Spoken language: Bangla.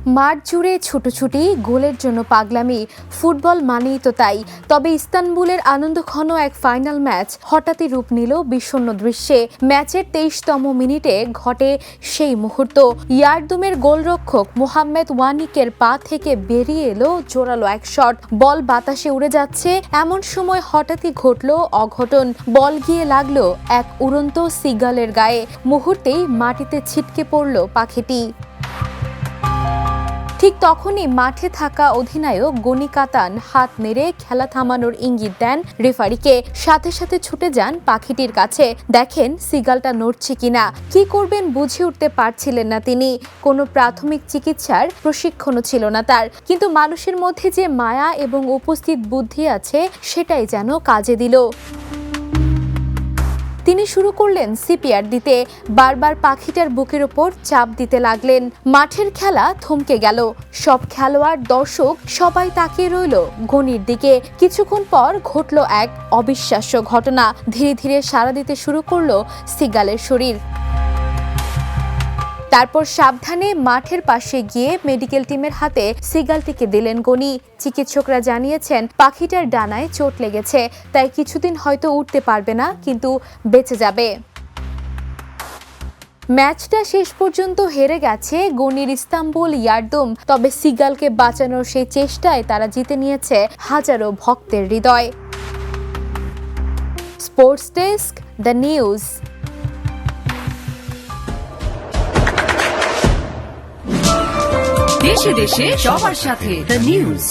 মাঠ জুড়ে ছুটোছুটি, গোলের জন্য পাগলামি, ফুটবল মানেই তো তাই। তবে ইস্তানবুলের আনন্দঘন এক ফাইনাল ম্যাচ হঠাৎই রূপ নিল বিষণ্ণ দৃশ্যে। ম্যাচের ২৩তম মিনিটে ঘটে সেই মুহূর্ত। ইয়ারদুমের গোলরক্ষক মোহাম্মেদ ওয়ানিকের পা থেকে বেরিয়ে এলো জোরালো এক শট। বল বাতাসে উড়ে যাচ্ছে, এমন সময় হঠাৎই ঘটল অঘটন। বল গিয়ে লাগলো এক উড়ন্ত সিগালের গায়ে। মুহূর্তেই মাটিতে ছিটকে পড়ল পাখিটি। ঠিক তখনই মাঠে থাকা অধিনায়ক গনি কাতান হাত নেড়ে খেলা থামানোর ইঙ্গিত দেন রেফারিকে। সাথে সাথে ছুটে যান পাখিটির কাছে, দেখেন সিগালটা নড়ছে কিনা। কি করবেন বুঝে উঠতে পারছিলেন না তিনি। কোনো প্রাথমিক চিকিৎসার প্রশিক্ষণও ছিল না তার, কিন্তু মানুষের মধ্যে যে মায়া এবং উপস্থিত বুদ্ধি আছে সেটাই যেন কাজে দিল। তিনি শুরু করলেন সিপিআর দিতে, বারবার পাখিটার বুকের ওপর চাপ দিতে লাগলেন। মাঠের খেলা থমকে গেল। সব খেলোয়াড়, দর্শক সবাই তাকিয়ে রইল গনির দিকে। কিছুক্ষণ পর ঘটল এক অবিশ্বাস্য ঘটনা। ধীরে ধীরে সাড়া দিতে শুরু করলো সিগালের শরীর। তারপর সাবধানে মাঠের পাশে গিয়ে মেডিকেল টিমের হাতে সিগালটিকে দিলেন গনি। চিকিৎসকরা জানিয়েছেন পাখিটার ডানায় চোট লেগেছে, তাই কিছুদিন হয়তো উঠতে পারবে না, কিন্তু বেঁচে যাবে। ম্যাচটা শেষ পর্যন্ত হেরে গেছে গনির ইস্তানবুল ইয়ারদুম। তবে সিগালকে বাঁচানোর সেই চেষ্টায় তারা জিতে নিয়েছে হাজারো ভক্তের হৃদয়। Sports desk, the news. দেশে দেশে সবার সাথে দ্য নিউজ।